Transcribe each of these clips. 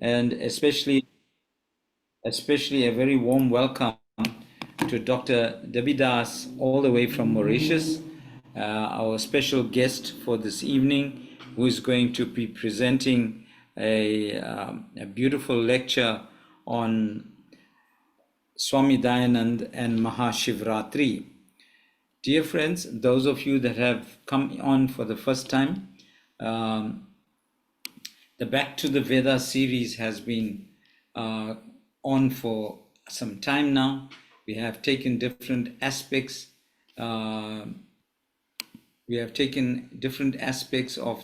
and especially a very warm welcome to Dr. Davidas, all the way from Mauritius, our special guest for this evening, who is going to be presenting a beautiful lecture on Swami Dayanand and Mahashivaratri. Dear friends, those of you that have come on for the first time, the Back to the Vedas series has been on for some time now. We have taken different aspects. Of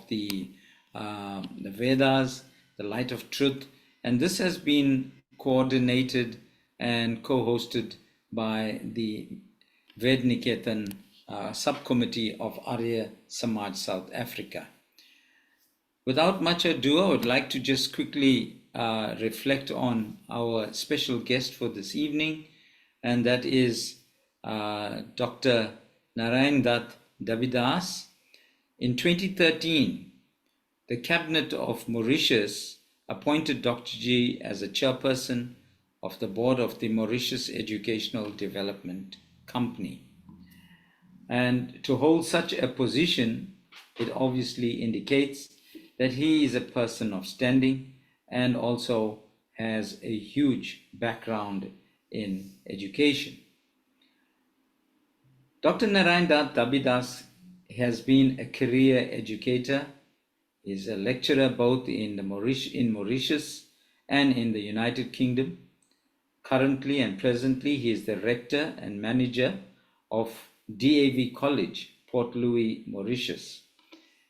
the Vedas, the light of truth, and this has been coordinated and co-hosted by the Ved Niketan subcommittee of Arya Samaj South Africa. Without much ado, I would like to just quickly reflect on our special guest for this evening, and that is Dr. Dayanand Davidas. In 2013, the Cabinet of Mauritius appointed Dr. G as a chairperson of the board of the Mauritius Educational Development Company. And to hold such a position, it obviously indicates that he is a person of standing and also has a huge background in education. Dr. Dayanand Davidas has been a career educator. He is a lecturer both in Mauritius and in the United Kingdom. Currently and presently, he is the rector and manager of DAV College, Port Louis, Mauritius.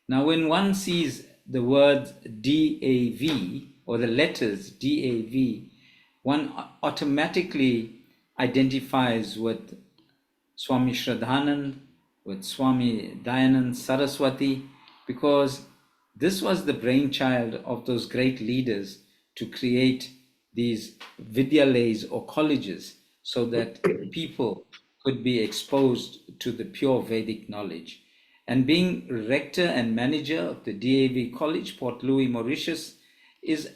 Now, when one sees the word DAV or the letters DAV, one automatically identifies with Swami Shraddhanand, with Swami Dayanand Saraswati, because this was the brainchild of those great leaders to create these vidyalays or colleges so that people could be exposed to the pure Vedic knowledge. And being rector and manager of the DAV College, Port Louis, Mauritius, is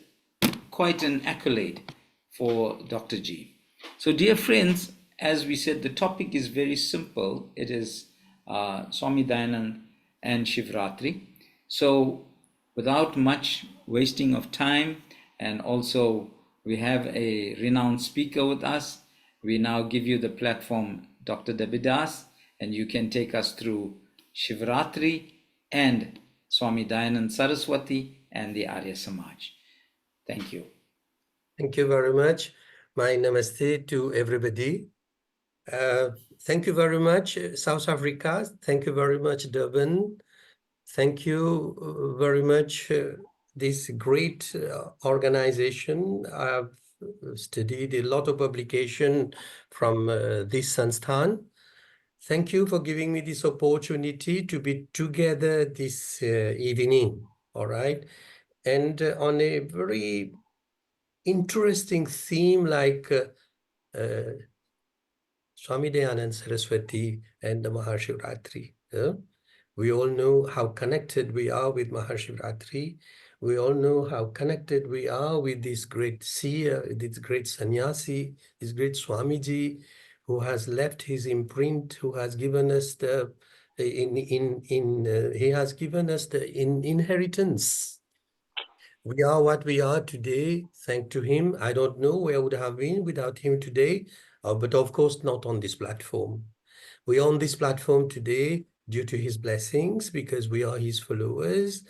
quite an accolade for Dr. G. So, dear friends, as we said, the topic is very simple. It is Swami Dayanand and Shivratri. So, without much wasting of time, and also we have a renowned speaker with us, we now give you the platform, Dr. Davidas, and you can take us through Shivratri and Swami Dayanand Saraswati and the Arya Samaj. Thank you. Thank you very much. My namaste to everybody. Thank you very much, South Africa. Thank you very much, Durban. Thank you very much, this great organization. I've studied a lot of publication from this Sansthan. Thank you for giving me this opportunity to be together this evening, all right? And on a very interesting theme like Swami Dayanand Saraswati and the Mahashivaratri. We all know how connected we are with Mahashivaratri. We all know how connected we are with this great seer, this great sannyasi, this great Swamiji, who has left his imprint, who has given us the he has given us the inheritance. We are what we are today, thanks to him. I don't know where I would have been without him today, but of course not on this platform. We are on this platform today due to his blessings, because we are his followers,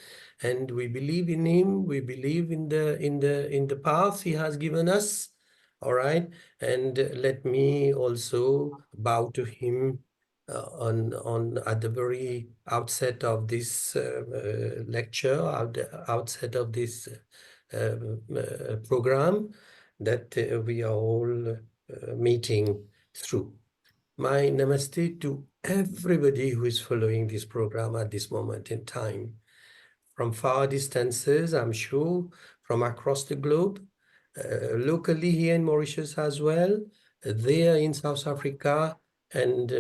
and we believe in him. We believe in the path he has given us. All right, and let me also bow to him at the very outset of this lecture, at the outset of this program that we are all meeting through. My namaste to everybody who is following this program at this moment in time. From far distances, I'm sure, from across the globe, locally here in Mauritius as well, there in South Africa, and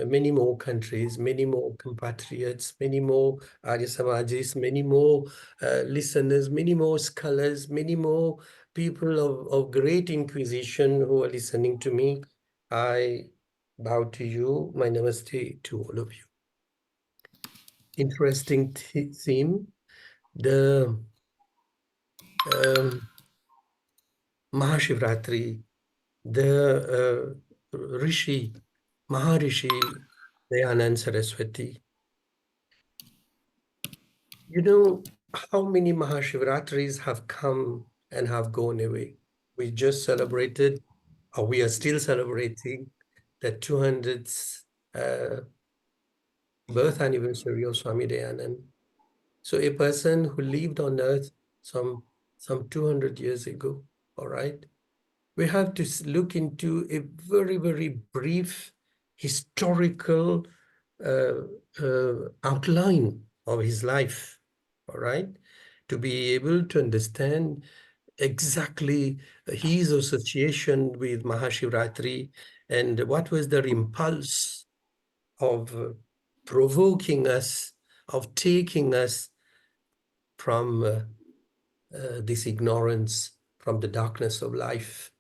many more countries, many more compatriots, many more Arya Samajis, many more listeners, many more scholars, many more people of great inquisition who are listening to me. I bow to you, my namaste to all of you. Interesting theme, the Mahashivaratri, the Rishi, Maharishi Dayanand Saraswati. You know how many Mahashivaratris have come and have gone away? We just celebrated, or we are still celebrating, the 200th birth anniversary of Swami Dayanand. So a person who lived on earth some 200 years ago, all right? We have to look into a very, very brief historical outline of his life, all right? To be able to understand exactly his association with Mahashivaratri and what was their impulse of provoking us, of taking us from this ignorance, from the darkness of life,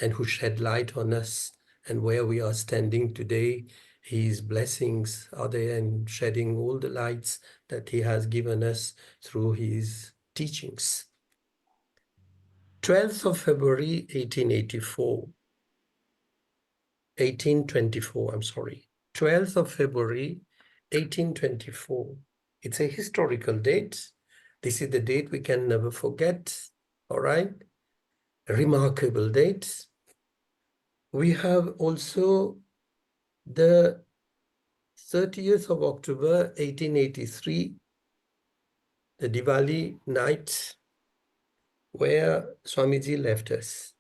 and who shed light on us and where we are standing today. His blessings are there in shedding all the lights that he has given us through his teachings. 12th of February, 1824, I'm sorry. 12th of February, 1824. It's a historical date. This is the date we can never forget, all right? A remarkable date. We have also the 30th of October, 1883, the Diwali night where Swamiji left us.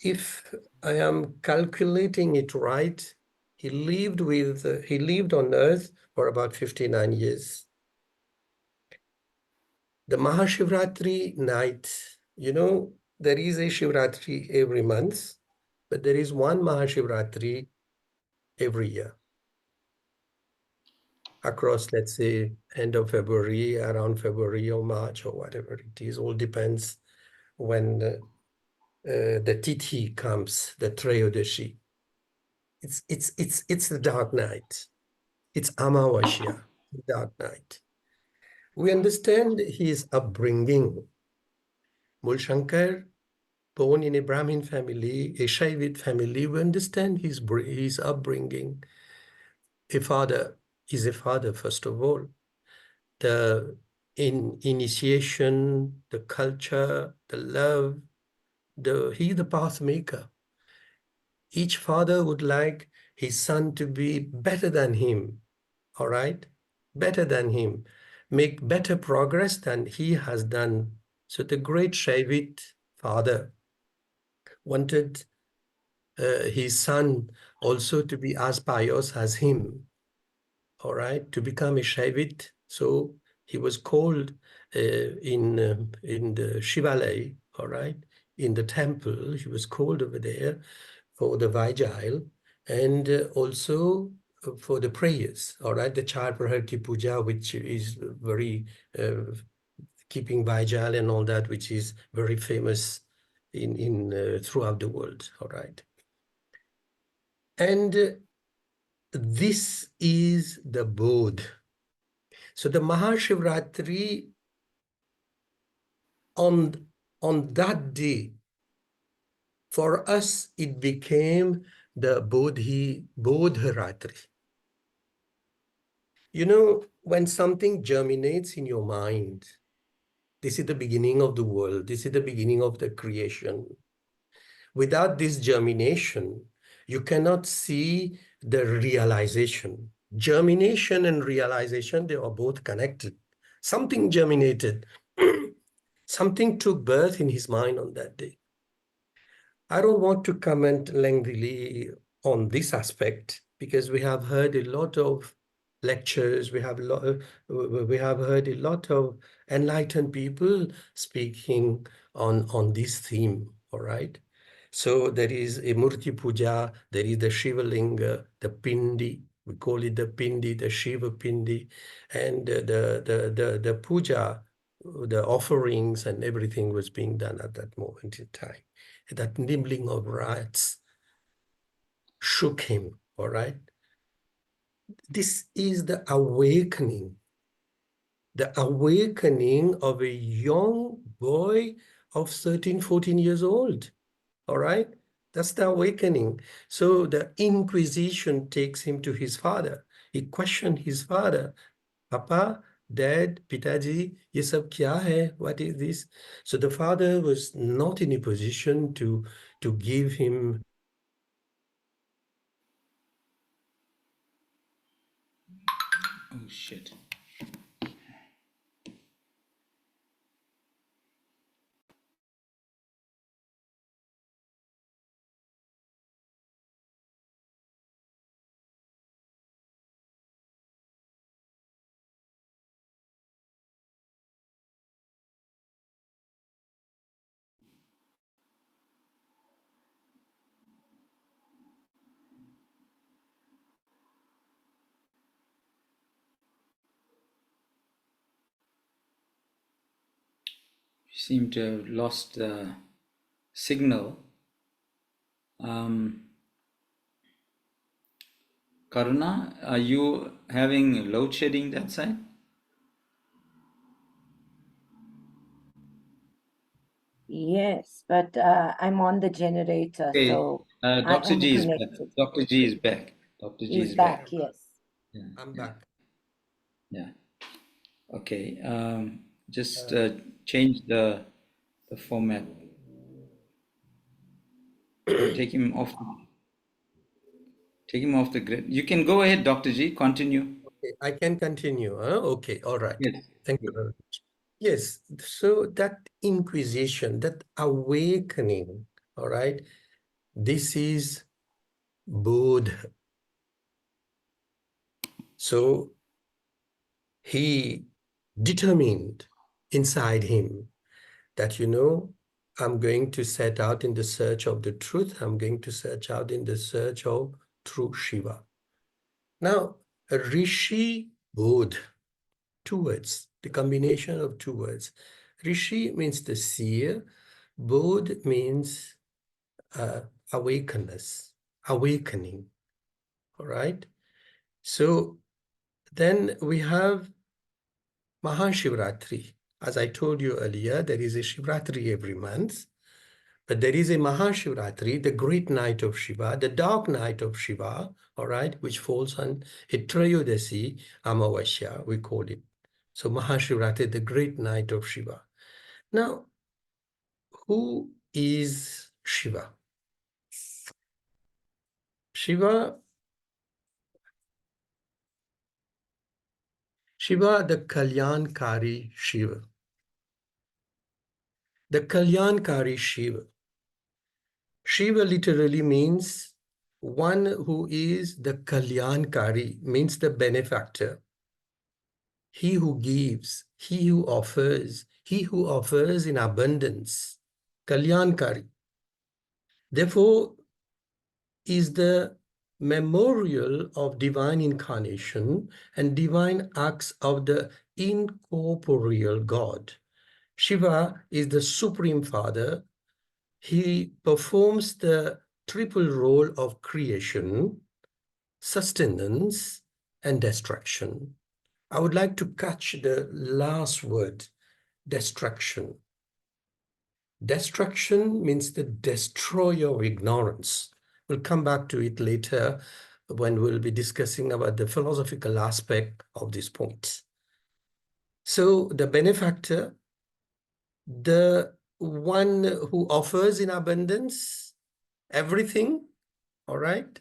If I am calculating it right, he lived on earth for about 59 years. The Mahashivaratri night, you know, there is a Shivratri every month, but there is one Mahashivaratri every year. Across, let's say, end of February, around February or March or whatever it is, all depends when the Tithi comes, the Trayodashi. It's the dark night. It's Amavasya, the dark night. We understand his upbringing. Mulshankar, born in a Brahmin family, a Shaivit family, we understand his upbringing. A father is a father, first of all. The initiation, the culture, the love, he's the path maker. Each father would like his son to be better than him, all right? Better than him, make better progress than he has done. So the great Shaivit father wanted his son also to be as pious as him, all right, to become a Shaivit. So he was called in the Shivalaya, all right, in the temple. He was called over there for the Vajayal and also for the prayers, all right, the Char Praharti Puja, which is very keeping Vajayal and all that, which is very famous in throughout the world, all right. And this is the Bodh. So the Mahashivaratri on that day, for us, it became the Bodharatri. You know, when something germinates in your mind, this is the beginning of the world. This is the beginning of the creation. Without this germination, you cannot see the realization. Germination and realization, they are both connected. Something germinated. Something took birth in his mind on that day. I don't want to comment lengthily on this aspect because we have heard a lot of lectures, we have heard a lot of enlightened people speaking on this theme, all right? So there is a Murti Puja, there is the Shiva Linga, the Pindi, we call it the Pindi, the Shiva Pindi, and the puja, the offerings and everything was being done at that moment in time. That nibbling of rats shook him, all right? This is the awakening of a young boy of 13, 14 years old, all right? That's the awakening. So the inquisition takes him to his father. He questioned his father, Papa, Dad, Pitaji, ye sab kya hai? What is this? So the father was not in a position to give him. Oh shit. You seem to have lost the signal. Karuna, are you having load shedding that side? Yes, but I'm on the generator, Okay. so I Dr. am G is back. connected. Dr. G is back. Dr. G He's is back, back. yes. Yeah, I'm yeah, back. yeah. Okay. Just change the format. Take him off. Take him off the grid. You can go ahead, Dr. G. Continue. Okay, I can continue. Huh? Okay, all right. Yes. Thank you very much. Yes, so that inquisition, that awakening, all right, this is Buddha. So he determined inside him that, I'm going to set out in the search of the truth. I'm going to search out in the search of true Shiva. Now, Rishi Bodh, two words, the combination of two words. Rishi means the seer. Bodh means awakeness, awakening. All right. So then we have Mahashivaratri. As I told you earlier, there is a Shivaratri every month, but there is a Mahashivaratri, the great night of Shiva, the dark night of Shiva, all right, which falls on a Trayodasi Amavasya, we call it. So Mahashivaratri, the great night of Shiva. Now, who is Shiva? Shiva, the Kalyankari Shiva. The Kalyankari Shiva. Shiva literally means one who is the Kalyankari, means the benefactor. He who gives, he who offers in abundance. Kalyankari. Therefore, is the memorial of divine incarnation and divine acts of the incorporeal God. Shiva is the Supreme Father. He performs the triple role of creation, sustenance, and destruction. I would like to catch the last word, destruction. Destruction means the destroyer of ignorance. We'll come back to it later when we'll be discussing about the philosophical aspect of this point. So the benefactor, the one who offers in abundance everything, all right?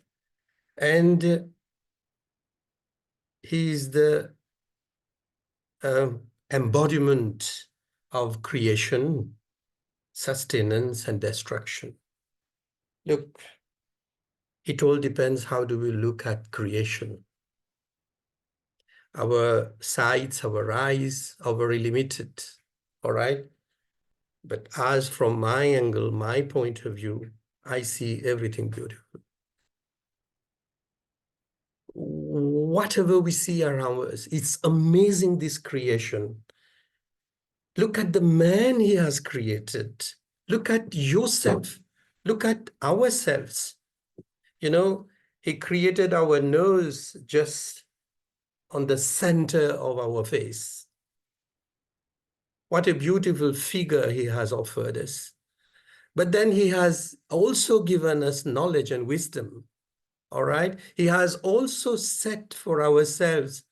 And he is the embodiment of creation, sustenance, and destruction. Look, it all depends how do we look at creation. Our sights, our eyes are very limited, all right? But as from my angle, my point of view, I see everything beautiful. Whatever we see around us, it's amazing, this creation. Look at the man he has created. Look at yourself. Look at ourselves. You know, he created our nose just on the center of our face. What a beautiful figure he has offered us. But then he has also given us knowledge and wisdom. All right. He has also set for ourselves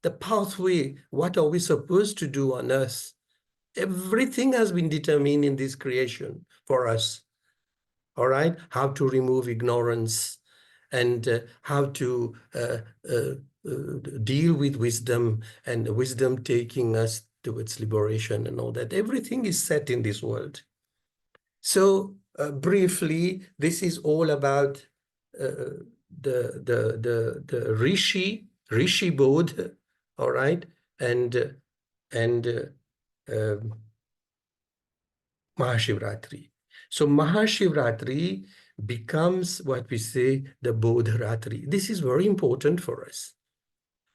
the pathway. What are we supposed to do on earth? Everything has been determined in this creation for us. All right. How to remove ignorance and how to deal with wisdom, and wisdom taking us towards liberation and all that. Everything is set in this world. So briefly, this is all about the Rishi Bodh, all right, and Mahashivaratri. So Mahashivaratri becomes what we say the Bodharatri. This is very important for us.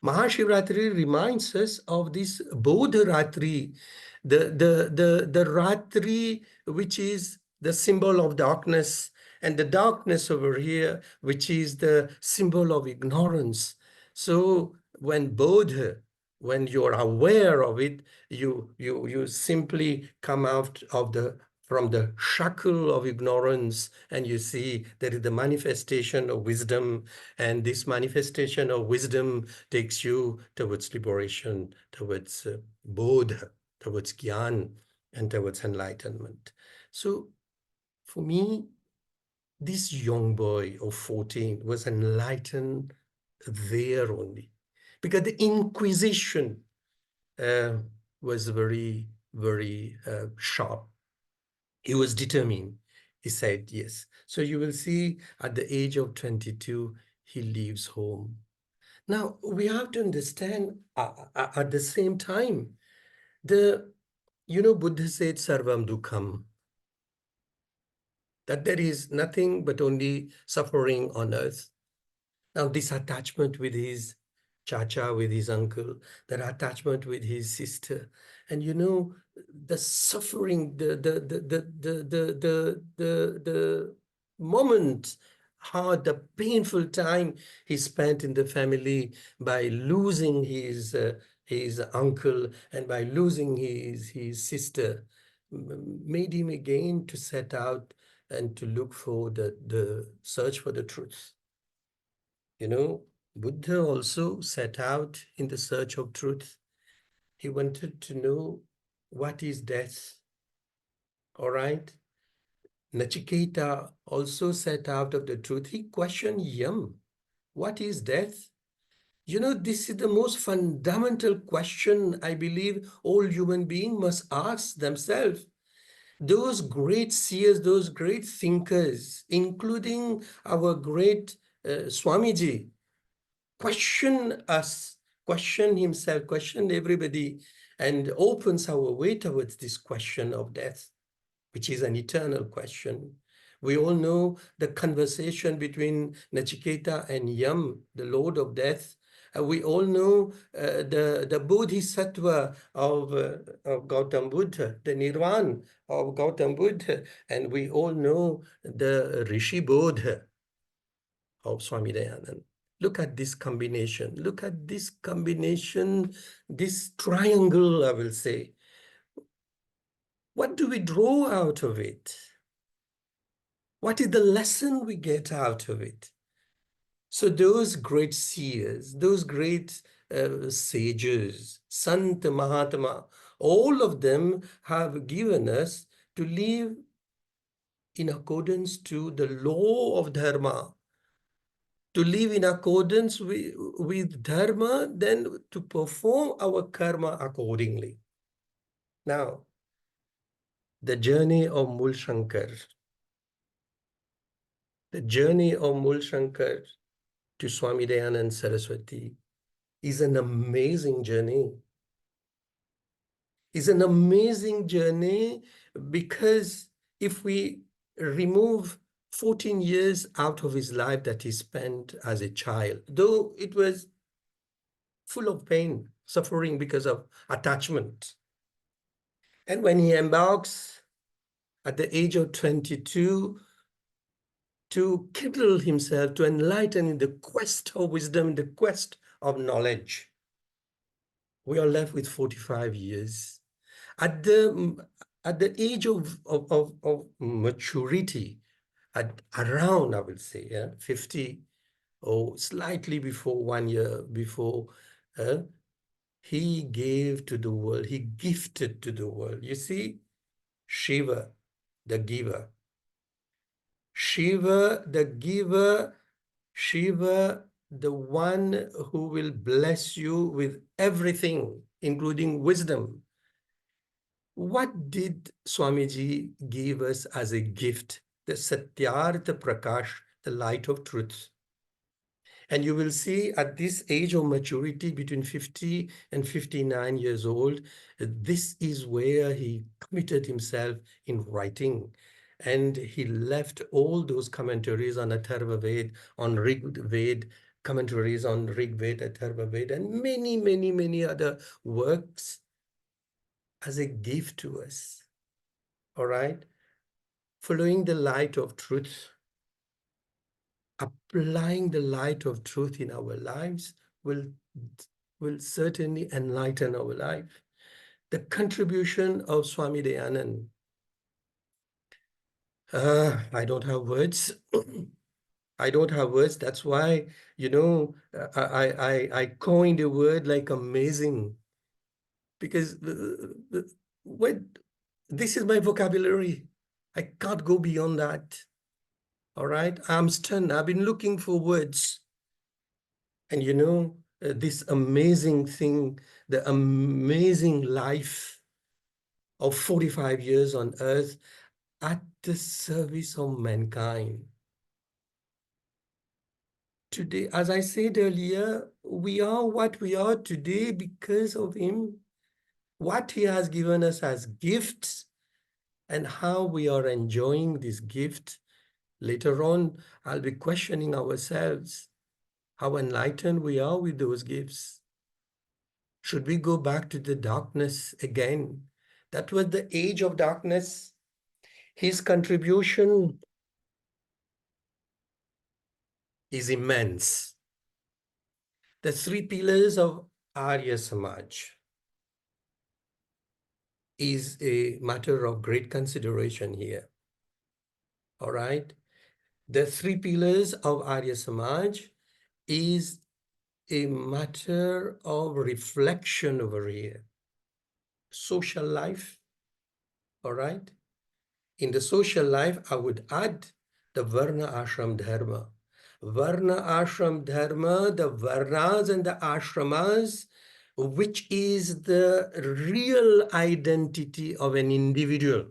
Mahashivaratri reminds us of this Bodharatri, the Ratri, which is the symbol of darkness, and the darkness over here, which is the symbol of ignorance. So when Bodha, when you're aware of it, you simply come out of from the shackle of ignorance, and you see there is the manifestation of wisdom, and this manifestation of wisdom takes you towards liberation, towards bodha, towards gyan, and towards enlightenment. So for me, this young boy of 14 was enlightened there only, because the Inquisition was very, very sharp. He was determined. He said yes. So you will see at the age of 22, he leaves home. Now, we have to understand at the same time, Buddha said sarvam dukham, that there is nothing but only suffering on earth. Now, this attachment with his chacha, with his uncle, that attachment with his sister, and the suffering, the moment, how the painful time he spent in the family by losing his uncle and by losing his sister, made him again to set out and to look for the search for the truth. Buddha also set out in the search of truth. He wanted to know what is death. All right. Nachiketa also set out of the truth. He questioned Yam. What is death? This is the most fundamental question I believe all human beings must ask themselves. Those great seers, those great thinkers, including our great Swamiji, question us, question himself, question everybody, and opens our way towards this question of death, which is an eternal question. We all know the conversation between Nachiketa and Yam, the Lord of Death. We all know the Bodhisattva of Gautam Buddha, the Nirvana of Gautam Buddha, and we all know the Rishi Bodha of Swami Dayanand. Look at this combination. Look at this combination, this triangle, I will say. What do we draw out of it? What is the lesson we get out of it? So those great seers, those great sages, Sant Mahatma, all of them have given us to live in accordance to the law of dharma, to live in accordance with dharma, then to perform our karma accordingly. Now, the journey of Mul Shankar, the journey of Mul Shankar to Swami Dayanand Saraswati is an amazing journey. It's an amazing journey because if we remove 14 years out of his life that he spent as a child, though it was full of pain, suffering because of attachment. And when he embarks at the age of 22 to kindle himself, to enlighten in the quest of wisdom, in the quest of knowledge, we are left with 45 years. At the age of maturity, at around, I would say, 50 or slightly before 1 year before, he gave to the world, he gifted to the world. You see, Shiva, the giver. Shiva, the giver, Shiva, the one who will bless you with everything, including wisdom. What did Swamiji give us as a gift? The Satyartha Prakash, the light of truth. And you will see at this age of maturity, between 50 and 59 years old, this is where he committed himself in writing. And he left all those commentaries on Atharva Ved, on Rig Ved, commentaries on Rig Ved, Atharva Ved, and many, many, many other works as a gift to us. All right? Following the light of truth, applying the light of truth in our lives will certainly enlighten our life. The contribution of Swami Dayanand. I don't have words. I don't have words. That's why, you know, I coined a word like amazing, because this is my vocabulary. I can't go beyond that. All right, I'm stunned. I've been looking for words. And you know, this amazing thing, the amazing life of 45 years on earth at the service of mankind. Today, as I said earlier, we are what we are today because of him, what he has given us as gifts, and how we are enjoying this gift. Later on, I'll be questioning ourselves how enlightened we are with those gifts. Should we go back to the darkness again? That was the age of darkness. His contribution is immense. The three pillars of Arya Samaj is a matter of great consideration here. All right? The three pillars of Arya Samaj is a matter of reflection over here. Social life, all right? In the social life, I would add the Varna Ashram Dharma. Varna Ashram Dharma, the Varnas and the Ashramas, which is the real identity of an individual,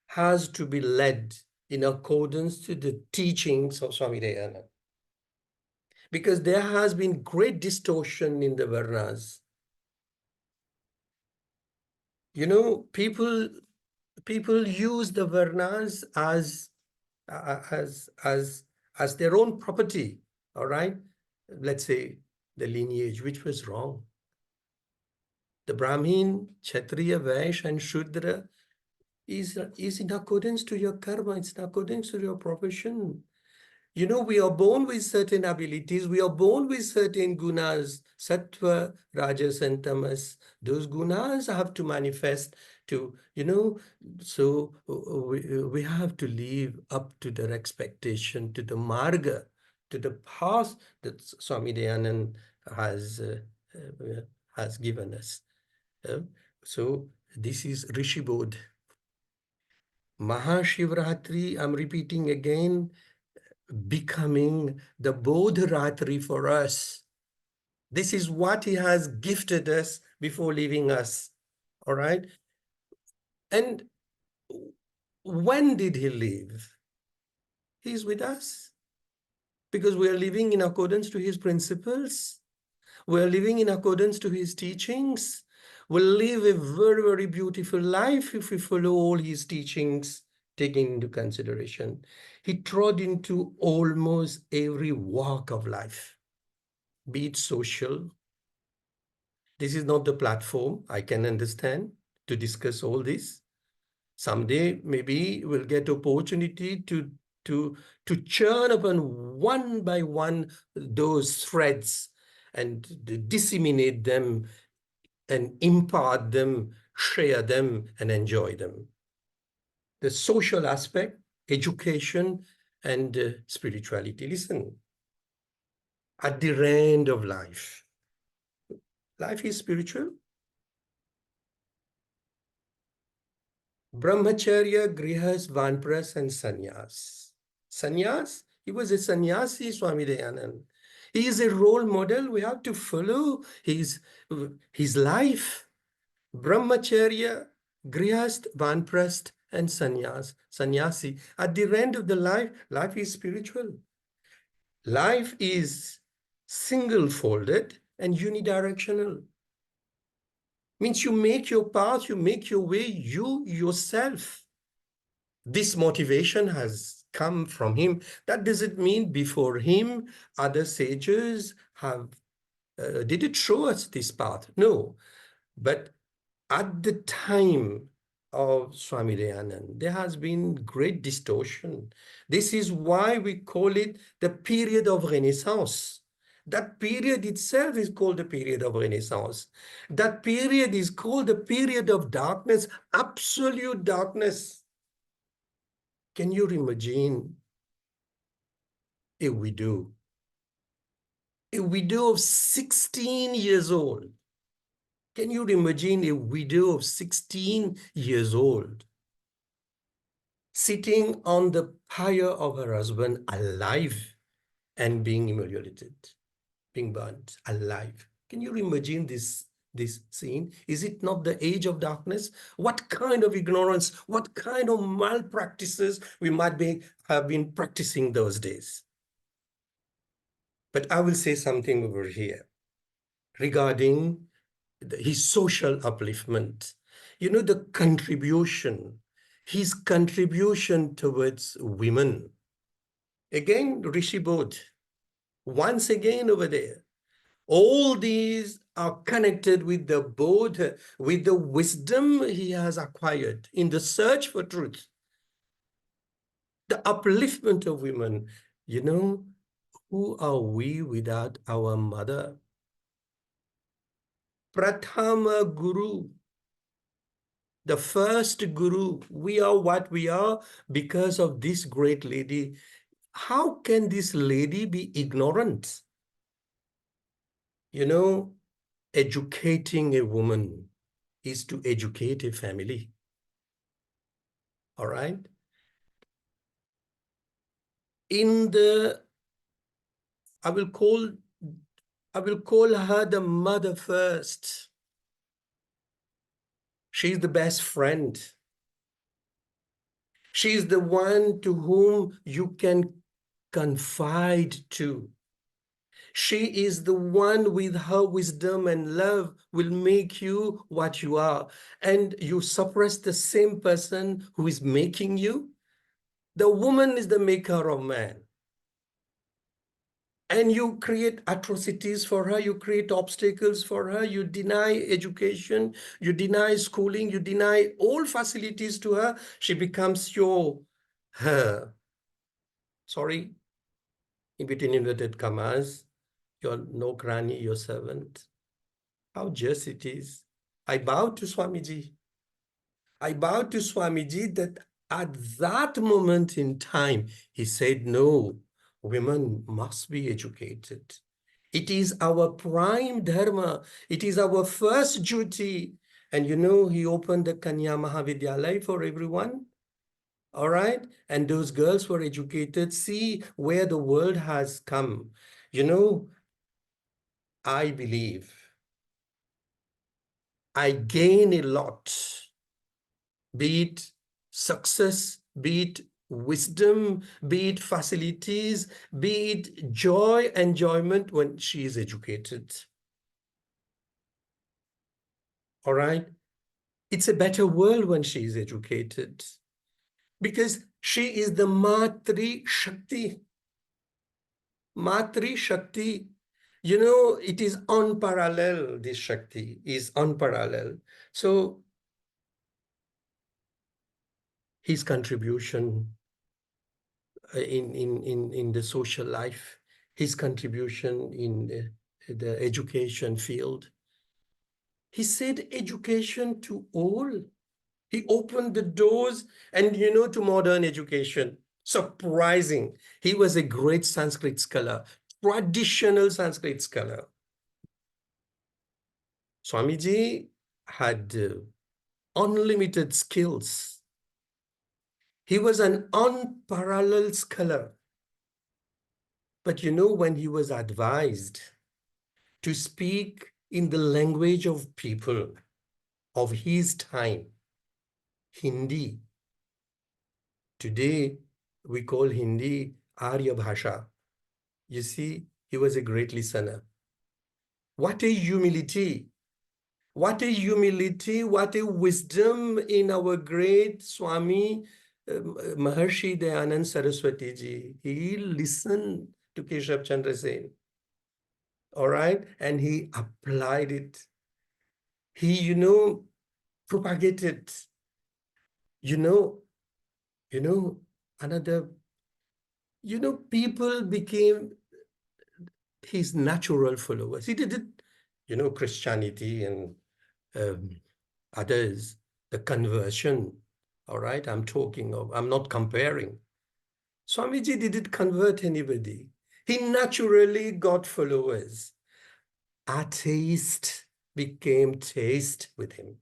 has to be led in accordance to the teachings of Swami Dayanand. Because there has been great distortion in the Varnas. You know, people use the Varnas as their own property, all right? Let's say the lineage, which was wrong. The Brahmin, Kshatriya, Vaishya, and Shudra is in accordance to your karma, it's in accordance to your profession. You know, we are born with certain abilities, we are born with certain gunas, sattva, rajas, and tamas. Those gunas have to manifest to, you know, so we have to live up to their expectation, to the marga, to the path that Swami Dayanand has given us. So this is Rishi Bodh. Mahashivaratri, I'm repeating again, becoming the Bodharatri for us. This is what he has gifted us before leaving us. All right. And when did he leave? He's with us because we are living in accordance to his principles. We are living in accordance to his teachings. We'll live a very, very beautiful life if we follow all his teachings taking into consideration. He trod into almost every walk of life, be it social. This is not the platform, I can understand, to discuss all this. Someday, maybe we'll get opportunity to churn upon one by one those threads and disseminate them and impart them, share them, and enjoy them. The social aspect, education, and spirituality. Listen, at the end of life, life is spiritual. Brahmacharya, Grihas, Vanpras, and Sannyas. Sannyas, he was a sannyasi, Swami Dayanand. He is a role model. We have to follow his life. Brahmacharya, Grihast, Vanprast, and Sannyasi. At the end of the life, life is spiritual. Life is single-folded and unidirectional. Means you make your path, you make your way, you yourself. This motivation has come from him. That doesn't mean before him, other sages have didn't show us this path. No, but at the time of Swami Dayanand, there has been great distortion. This is why we call it the period of Renaissance. That period itself is called the period of Renaissance. That period is called the period of darkness, absolute darkness. Can you imagine a widow? A widow of 16 years old. Can you imagine a widow of 16 years old sitting on the pyre of her husband alive and being immolated, being burnt alive? Can you imagine this scene? Is it not the age of darkness? What kind of ignorance, what kind of malpractices we might have been practicing those days? But I will say something over here regarding his social upliftment. You know, the contribution, his contribution towards women. Again, Rishi Bodh, once again over there. All these are connected with the Bodh, with the wisdom he has acquired in the search for truth. The upliftment of women. You know, who are we without our mother? Prathama Guru, the first Guru. We are what we are because of this great lady. How can this lady be ignorant? You know, educating a woman is to educate a family. All right? I will call her the mother first. She's the best friend. She's the one to whom you can confide to. She is the one with her wisdom and love will make you what you are. And you suppress the same person who is making you. The woman is the maker of man. And you create atrocities for her, you create obstacles for her, you deny education, you deny schooling, you deny all facilities to her. She becomes her, sorry, in between inverted commas, your nokrani, your servant. How just it is. I bow to Swamiji. I bow to Swamiji that at that moment in time, he said, no, women must be educated. It is our prime dharma. It is our first duty. And you know, he opened the Kanya Mahavidyalaya for everyone. All right. And those girls were educated. See where the world has come. You know, I believe I gain a lot, be it success, be it wisdom, be it facilities, be it joy, enjoyment when she is educated. All right? It's a better world when she is educated. because she is the Matri Shakti. Matri Shakti, you know, it is unparalleled. This Shakti is unparalleled. So his contribution in the social life, his contribution in the education field. He said education to all. He opened the doors and, you know, to modern education. Surprising. He was a great Sanskrit scholar, traditional Sanskrit scholar. Swamiji had unlimited skills. He was an unparalleled scholar. But you know, when he was advised to speak in the language of people of his time, Hindi, today we call Hindi Arya Bhasha. You see, he was a great listener. What a humility! What a humility, what a wisdom in our great Swami Maharishi Dayanand Saraswati ji. He listened to Keshav Chandra Sen. All right, and he applied it. He, you know, propagated, you know, another, you know, people became his natural followers. He didn't, you know, Christianity and others, the conversion, all right, I'm talking of, I'm not comparing. Swamiji didn't convert anybody. He naturally got followers. Atheist became theist with him.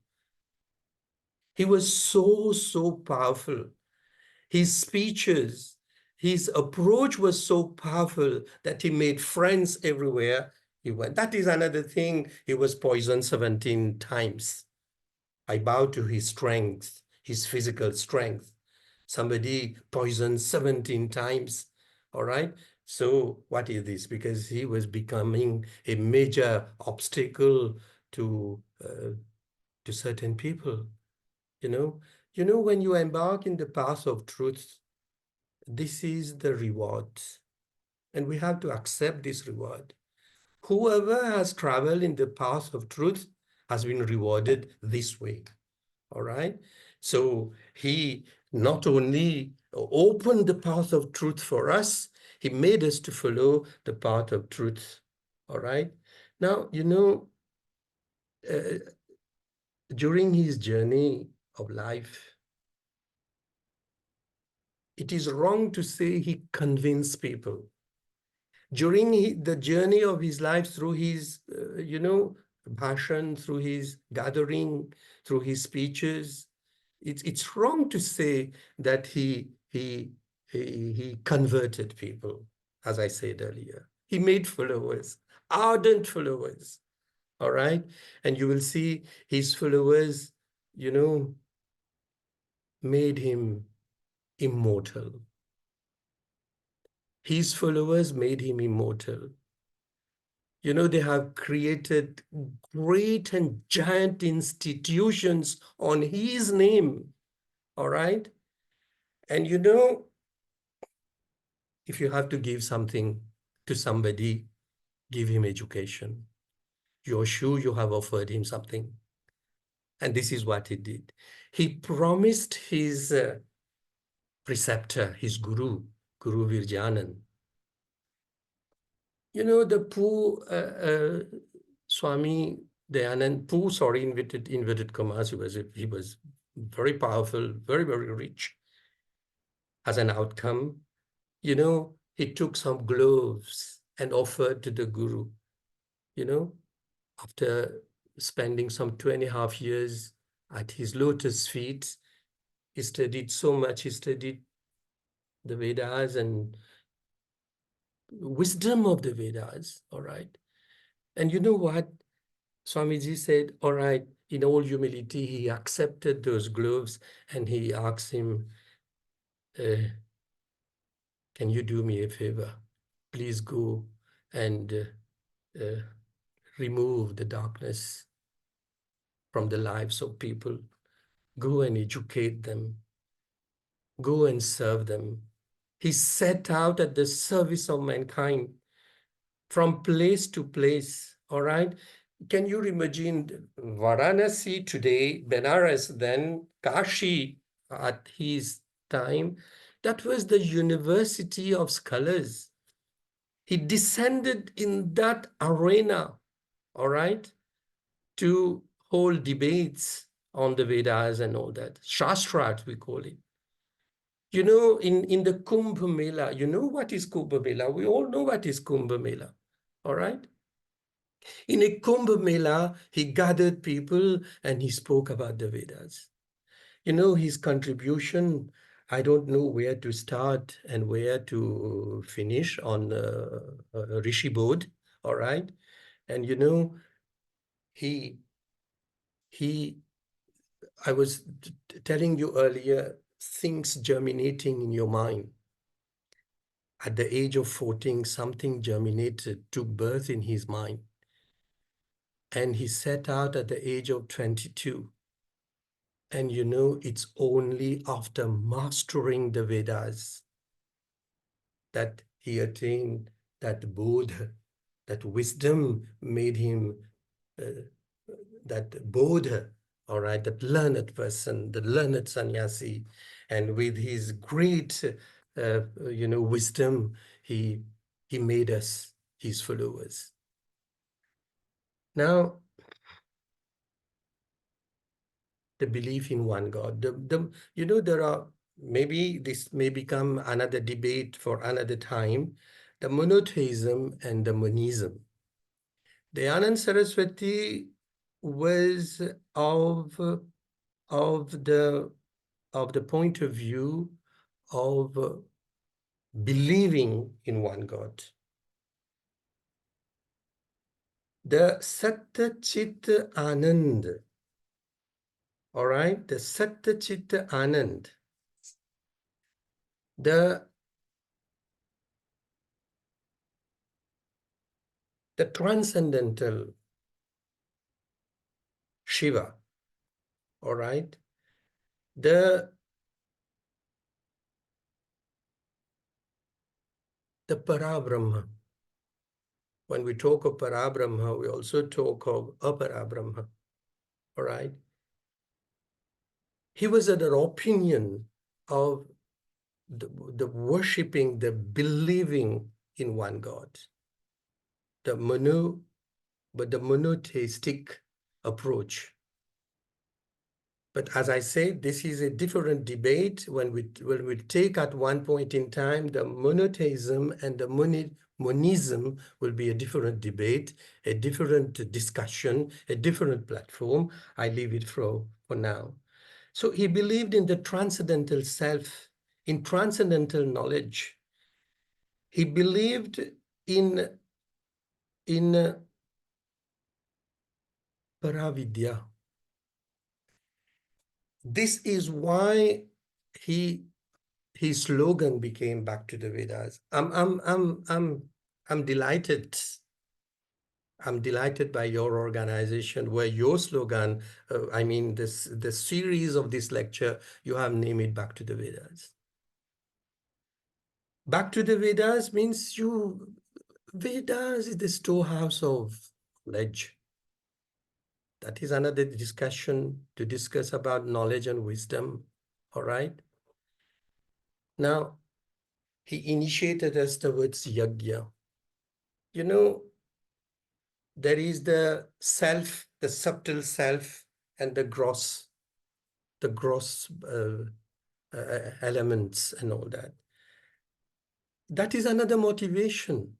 He was so powerful. His speeches, his approach was so powerful that he made friends everywhere he went. That is another thing. He was poisoned 17 times. I bow to his strength, his physical strength. Somebody poisoned 17 times, all right? So what is this? Because he was becoming a major obstacle to certain people, you know? You know, when you embark in the path of truth, this is the reward. And we have to accept this reward. Whoever has traveled in the path of truth has been rewarded this way. All right. So he not only opened the path of truth for us, he made us to follow the path of truth. All right. Now, you know, during his journey of life, it is wrong to say he convinced people. During the journey of his life, through his, you know, bhashan, through his gathering, through his speeches, it's wrong to say that he converted people, as I said earlier. He made followers, ardent followers, all right? And you will see his followers, you know, made him immortal. His followers made him immortal. You know, they have created great and giant institutions on his name, all right? And you know, if you have to give something to somebody, give him education. You're sure you have offered him something. And this is what he did. He promised his preceptor, his Guru Virjanand. You know, the poor Swami Dayanand, poor, sorry, inverted commas, he was very powerful, very rich. As an outcome, you know, he took some gloves and offered to the Guru, you know, after spending some 2.5 years at his lotus feet. He studied so much. He studied the Vedas and wisdom of the Vedas, all right? And you know what? Swamiji said, all right, in all humility, he accepted those gloves and he asked him, can you do me a favor? Please go and remove the darkness from the lives of people. Go and educate them. go and serve them. He set out at the service of mankind from place to place, all right? Can you imagine Varanasi today, Benares then, Kashi at his time? That was the university of scholars. He descended in that arena, all right, to hold debates on the Vedas and all that. Shastras, we call it. You know, in the Kumbh Mela, you know what is Kumbh Mela? We all know what is Kumbh Mela, all right? In a Kumbh Mela, he gathered people and he spoke about the Vedas. You know, his contribution, I don't know where to start and where to finish on Rishi Bodh, all right? And you know, he, I was telling you earlier, things germinating in your mind. At the age of 14, something germinated, took birth in his mind. And he set out at the age of 22. And you know, it's only after mastering the Vedas that he attained that bodh, that wisdom made him, that bodh, all right, that learned person, the learned sannyasi. And with his great, you know, wisdom, he made us his followers. Now, the belief in one God. You know, there are, maybe this may become another debate for another time, the monotheism and the monism. Dayanand Saraswati was of the point of view of believing in one God. The Satya Chit Anand, all right, the Satya Chit Anand, the transcendental Shiva, all right, the Parabrahma. When we talk of Parabrahma, we also talk of Aparabrahma, all right? He was of an opinion of the worshipping, the believing in one God, the monotheistic approach. But as I said, this is a different debate. When we take at one point in time the monotheism and the monism will be a different debate, a different discussion, a different platform. I leave it for now. So he believed in the transcendental self, in transcendental knowledge. He believed in Paravidya. This is why his slogan became Back to the Vedas. I'm delighted. I'm delighted by your organization, where your slogan, I mean, the series of this lecture, you have named it Back to the Vedas. Back to the Vedas means Vedas is the storehouse of knowledge. That is another discussion to discuss about knowledge and wisdom, all right? Now, he initiated us towards yajna. You know, there is the self, the subtle self, and the gross elements and all that. That is another motivation.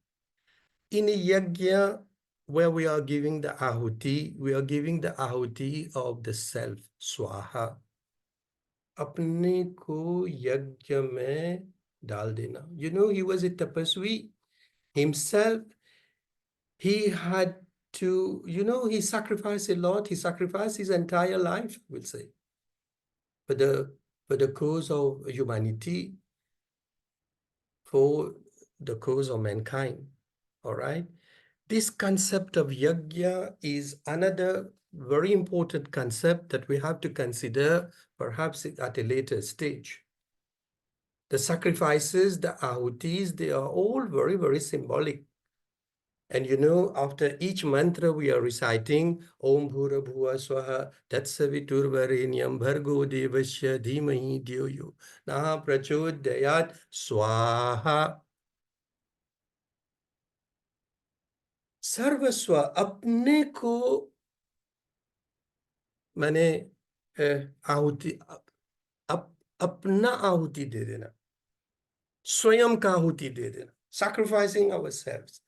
In a yajna, where we are giving the ahuti, we are giving the ahuti of the self, swaha. Apne ko yajna mein dal dena. You know, he was a tapasvi himself. He had to, you know, he sacrificed a lot. He sacrificed his entire life, we'll say, for the cause of humanity, for the cause of mankind, all right? This concept of yajna is another very important concept that we have to consider perhaps at a later stage. The sacrifices, the ahutis, they are all very, very symbolic. And you know, after each mantra we are reciting, Om Bhura Bhuva Swaha Tatsavitur Varenyam Bhargo Devasya Dhimahi Dhyoyo Na Prachodayat Swaha. सर्वस्व अपने को मैंने आहुति अपना आहुति दे देना, स्वयं का आहुति दे देना, sacrificing ourselves.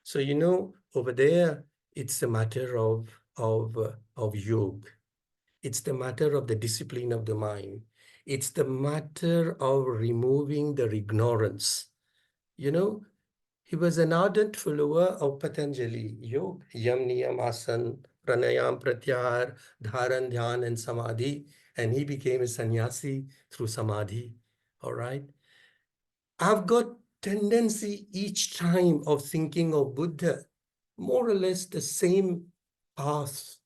So you know, over there it's a matter of yoga. It's the matter of the discipline of the mind. It's the matter of removing the ignorance. You know, he was an ardent follower of Patanjali Yoga, Yam Niyam Asan, Pranayam Pratyahar, Dharan, Dhyan, and Samadhi. And he became a sannyasi through Samadhi. All right. I've got tendency each time of thinking of Buddha, more or less the same path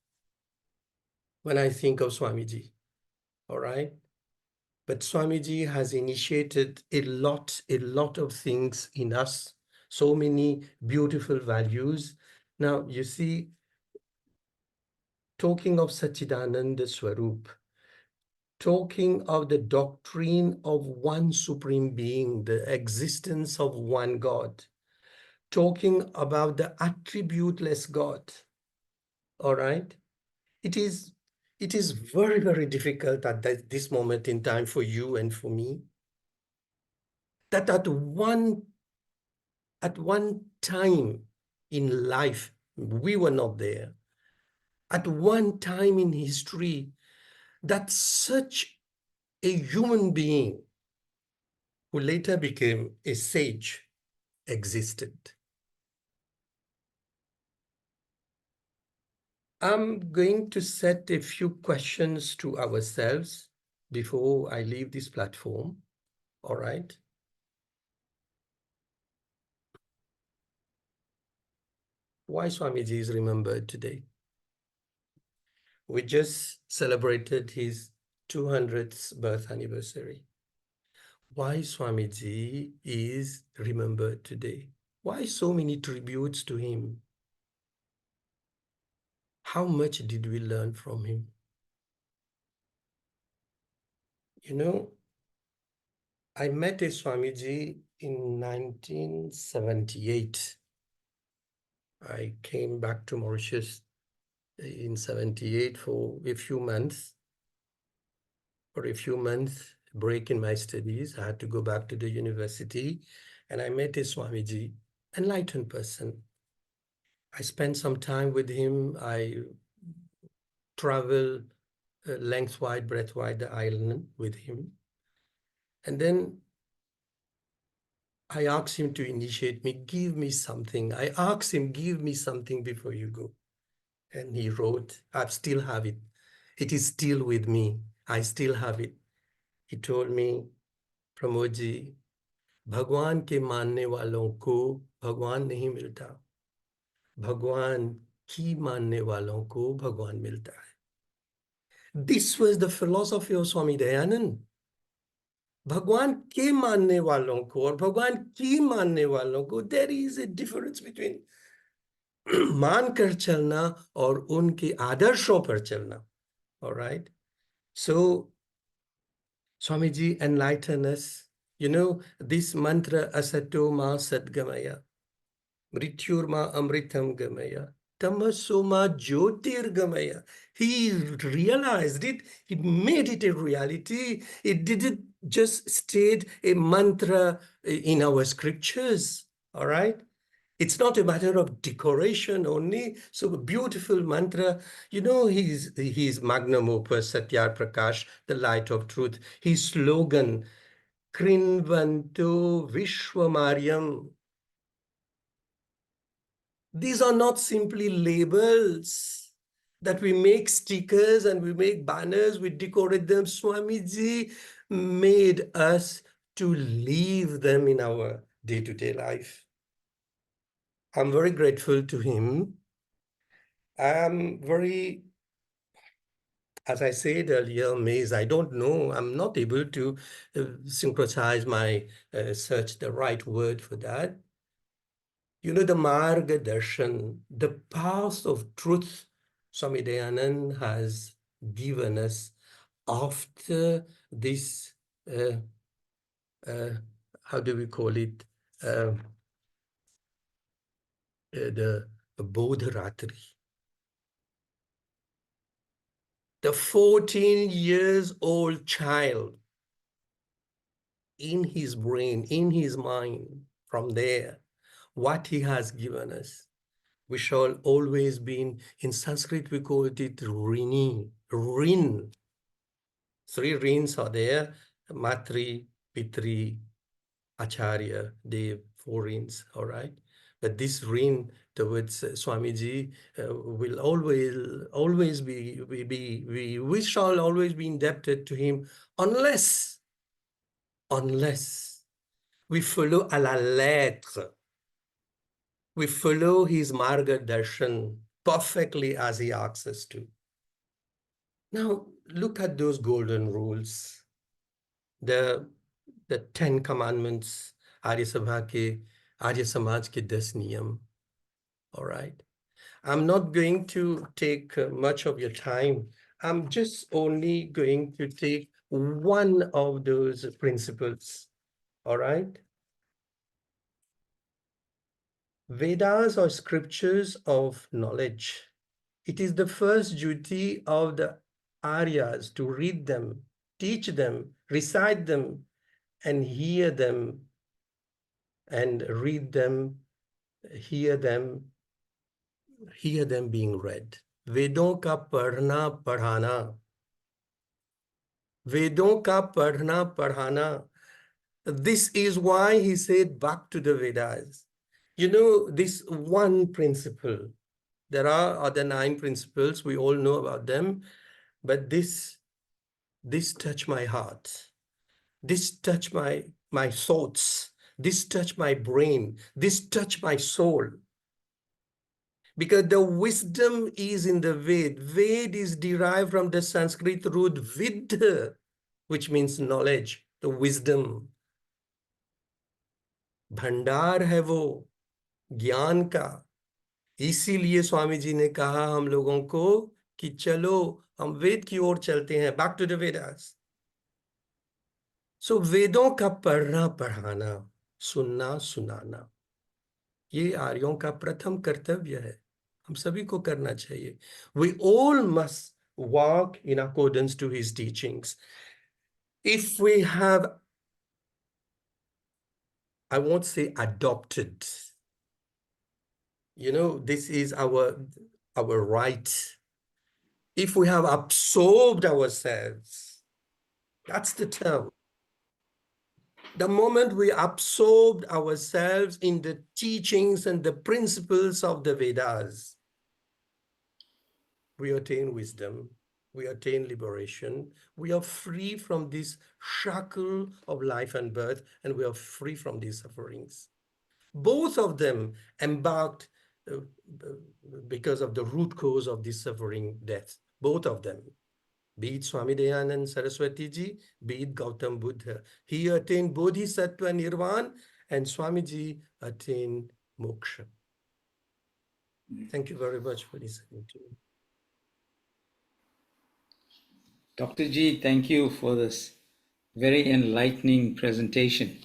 when I think of Swamiji. All right. But Swamiji has initiated a lot of things in us, so many beautiful values. Now, you see, talking of Satchidananda Swarup, talking of the doctrine of one supreme being, the existence of one God, talking about the attributeless God, all right? It is very, very difficult at this moment in time for you and for me, that at one time in life, we were not there. At one time in history, that such a human being who later became a sage existed. I'm going to set a few questions to ourselves before I leave this platform, all right? Why Swamiji is remembered today? We just celebrated his 200th birth anniversary. Why Swamiji is remembered today? Why so many tributes to him? How much did we learn from him? You know, I met a Swamiji in 1978. I came back to Mauritius in 78 for a few months. For a few months, break in my studies. I had to go back to the university, and I met a Swamiji, enlightened person. I spent some time with him. I traveled lengthwise, breadthwise the island with him. And then I asked him to initiate me, give me something. I asked him, give me something before you go. And he wrote, I still have it. It is still with me. I still have it. He told me, Pramod ji, भगवान के मानने वालों को भगवान नहीं मिलता, भगवान की मानने वालों को भगवान मिलता है. This was the philosophy of Swami Dayanand. भगवान के मानने वालों को और भगवान की मानने वालों को, there is a difference between मान कर चलना और उनके आदर्शों पर चलना. All right. So Swamiji enlightened us. You know, this mantra asato ma sadgamaya, mrityurma amritam gamaya, tamasoma jyotirgamaya. He realized it. He made it a reality. It didn't just state a mantra in our scriptures. All right. It's not a matter of decoration only. So a beautiful mantra, you know, his magnum opus, Satyar Prakash, the light of truth. His slogan, Krinvanto Vishwamaryam. These are not simply labels that we make stickers and we make banners, we decorate them. Swamiji made us to leave them in our day-to-day life. I'm very grateful to him. I as I said earlier, Maze, I don't know. I'm not able to synchronize my search the right word for that. You know, the Marga Darshan, the path of truth, Swami Dayanand has given us after this, how do we call it, the Bodharatri. The 14 years old child in his brain, in his mind, from there, what he has given us. We shall always be in Sanskrit, we call it Rini, Rin. 3 rins are there, Matri, Pitri, Acharya, Dev, 4 rins, all right? But this rin towards Swamiji will always be, we shall always be indebted to him unless we follow à la lettre, we follow his Marga Darshan perfectly as he asks us to. Now, look at those golden rules. The 10 commandments, Arya Samaj ke 10 niyam. All right. I'm not going to take much of your time. I'm just only going to take one of those principles. All right. Vedas are scriptures of knowledge. It is the first duty of the Aryas to read them, teach them, recite them, and hear them, and read them, hear them being read. Vedon ka padhna padhana. Vedon ka padhna padhana. This is why he said back to the Vedas. You know, this one principle. There are other 9 principles, we all know about them, but this touched my heart. This touched my thoughts. This touched my brain. This touched my soul. Because the wisdom is in the Ved. Ved is derived from the Sanskrit root vidya, which means knowledge, the wisdom. भंडार है वो ज्ञान का. इसीलिए स्वामी जी ने कहा हम लोगों को कि चलो हम वेद की ओर चलते हैं, back to the Vedas. So वेदों का पढ़ना पढ़ाना, सुनना सुनाना, ये आर्यों का प्रथम कर्तव्य है, हम सभी को करना चाहिए. We all must walk in accordance to his teachings. If we have, I won't say adopted, you know, this is our right. If we have absorbed ourselves, that's the term. The moment we absorbed ourselves in the teachings and the principles of the Vedas, we attain wisdom, we attain liberation, we are free from this shackle of life and birth, and we are free from these sufferings. Both of them embarked because of the root cause of this suffering, death. Both of them. Be it Swami Dayanand Saraswati ji, be it Gautam Buddha. He attained Bodhisattva Nirvana, and Swamiji attained moksha. Thank you very much for listening to me. Dr. G, thank you for this very enlightening presentation.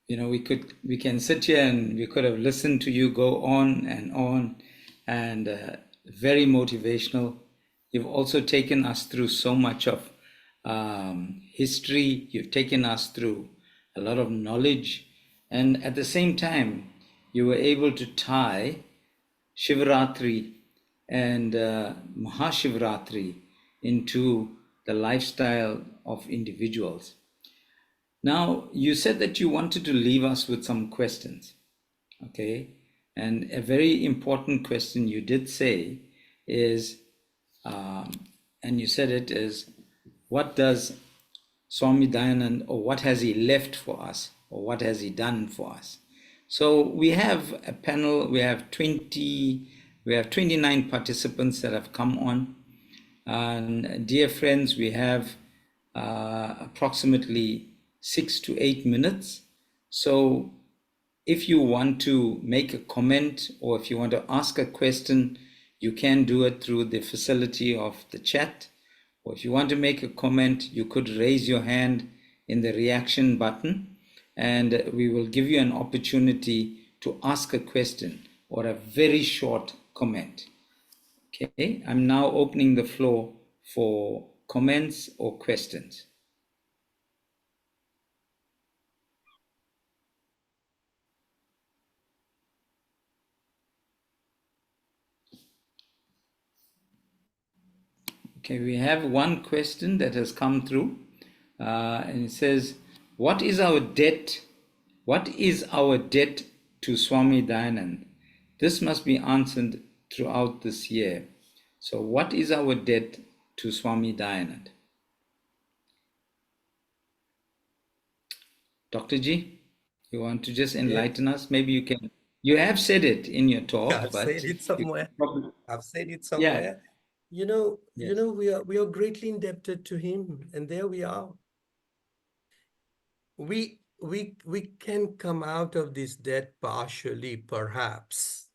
You know, we can sit here and we could have listened to you go on, and very motivational. You've also taken us through so much of history. You've taken us through a lot of knowledge, and at the same time, you were able to tie Shivaratri and Mahashivaratri into the lifestyle of individuals. Now, you said that you wanted to leave us with some questions, okay? And a very important question you did say is, and you said it is, what does Swami Dayanand, or what has he left for us, or what has he done for us? So we have a panel, we have 29 participants that have come on, And dear friends, we have approximately 6 to 8 minutes. So if you want to make a comment or if you want to ask a question, you can do it through the facility of the chat. Or if you want to make a comment, you could raise your hand in the reaction button, and we will give you an opportunity to ask a question or a very short comment. Okay, I'm now opening the floor for comments or questions. Okay, we have one question that has come through, and it says, "What is our debt? What is our debt to Swami Dayanand? This must be answered throughout this year. So, what is our debt to Swami Dayanand?" Dr. G, you want to just Yeah, enlighten us? Maybe you can. You have said it in your talk, I've but said it you can somewhere. probably, I've said it yeah, somewhere. yes. We are greatly indebted to him, and there we are. We can come out of this debt partially, perhaps,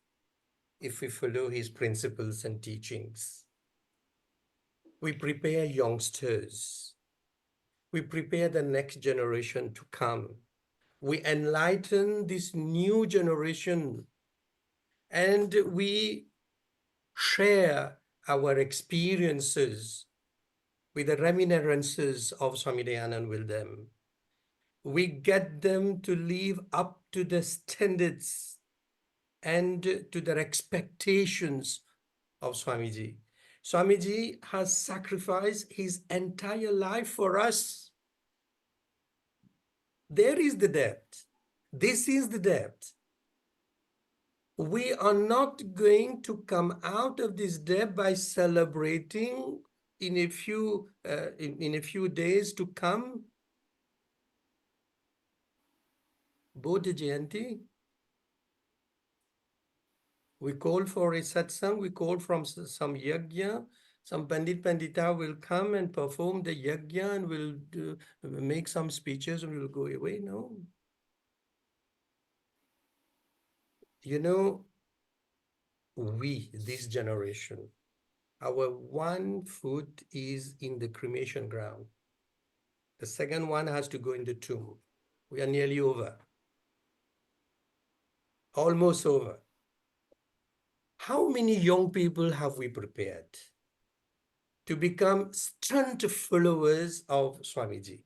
if we follow his principles and teachings. We prepare youngsters. We prepare the next generation to come. We enlighten this new generation, and we share our experiences with the reminiscences of Swami Dayanand with them. We get them to live up to the standards and to their expectations of Swamiji. Swamiji has sacrificed his entire life for us. There is the debt. This is the debt. We are not going to come out of this debt by celebrating in a few days to come Bodhi Jayanti. We call for a satsang, we call from some yajna, some Pandit Pandita will come and perform the yajna and will make some speeches and will go away. No. You know, we, this generation, our one foot is in the cremation ground. The second one has to go in the tomb. We are nearly over. Almost over. How many young people have we prepared to become stunt followers of Swamiji?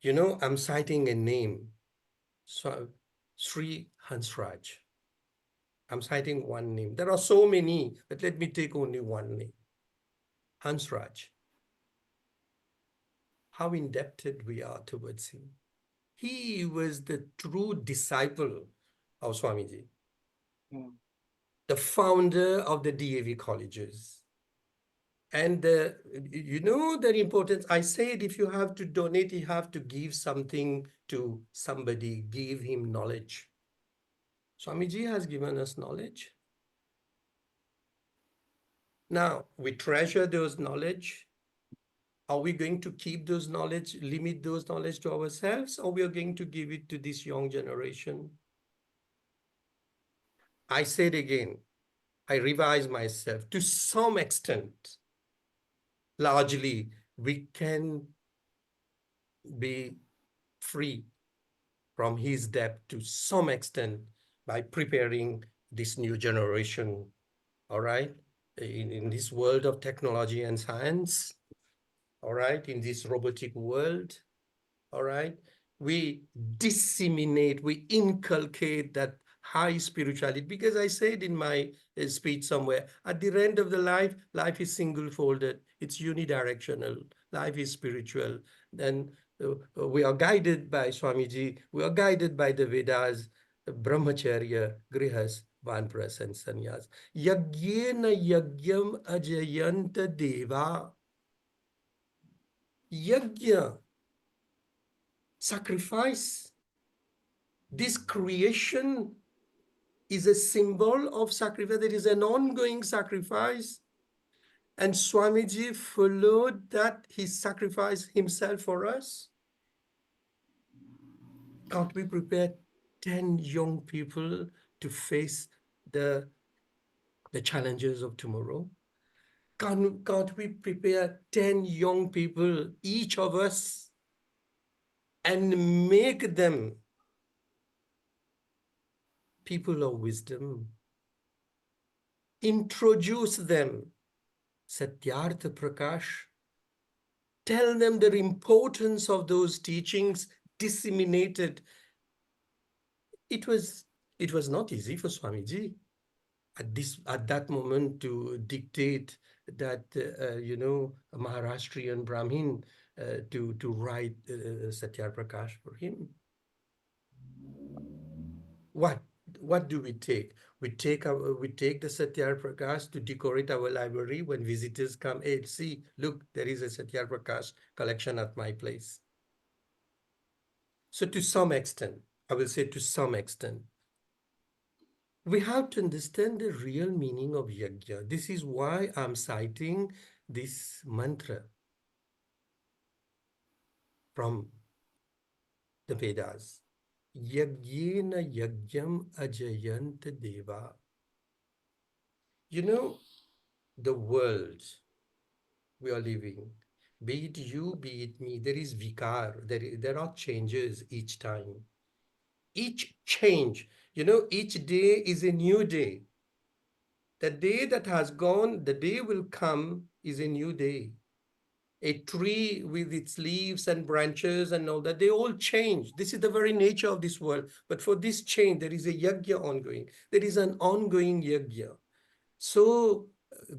You know, I'm citing a name, Sri Hansraj. I'm citing one name. There are so many, but let me take only one name. Hansraj. How indebted we are towards him. He was the true disciple of Swamiji, the founder of the DAV colleges. And you know the importance. I said if you have to donate, you have to give something to somebody, give him knowledge. Swamiji has given us knowledge. Now, we treasure those knowledge. Are we going to keep those knowledge, limit those knowledge to ourselves, or we are going to give it to this young generation? I said again, I revise myself. To some extent, largely, we can be free from his debt to some extent by preparing this new generation, all right? In this world of technology and science, all right, in this robotic world, all right, we disseminate, we inculcate that high spirituality, because I said in my speech somewhere, at the end of the life, life is single-folded, it's unidirectional, life is spiritual. Then we are guided by Swamiji, we are guided by the Vedas, Brahmacharya, Grihas, Vanpras, and Sannyas. Yagyena yagyam ajayanta deva. Yajna, sacrifice. This creation is a symbol of sacrifice. There is an ongoing sacrifice. And Swamiji followed that. He sacrificed himself for us. Can't we prepare 10 young people to face the challenges of tomorrow? Can't we prepare 10 young people, each of us, and make them people of wisdom? Introduce them Satyartha Prakash. Tell them the importance of those teachings disseminated. It was not easy for Swamiji at that moment to dictate that a Maharashtrian Brahmin to write Satyar Prakash for him. What do we take? We take the Satyar Prakash to decorate our library when visitors come. Hey, see, look, there is a Satyar Prakash collection at my place. So to some extent, I will say to some extent, we have to understand the real meaning of yajna. This is why I'm citing this mantra from the Vedas. Yajnena yajnam ajayant deva. You know, the world we are living, be it you, be it me, there is vikar, there are changes each time. Each change, each day is a new day. The day that has gone, the day will come is a new day. A tree with its leaves and branches and all that, they all change. This is the very nature of this world. But for this change, there is a yajna ongoing. There is an ongoing yajna. So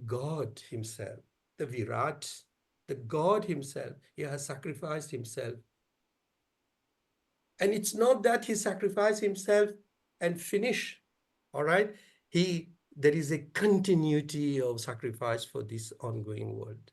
God himself, the Virat, the God himself, he has sacrificed himself. And it's not that he sacrificed himself and finish, all right? There is a continuity of sacrifice for this ongoing world.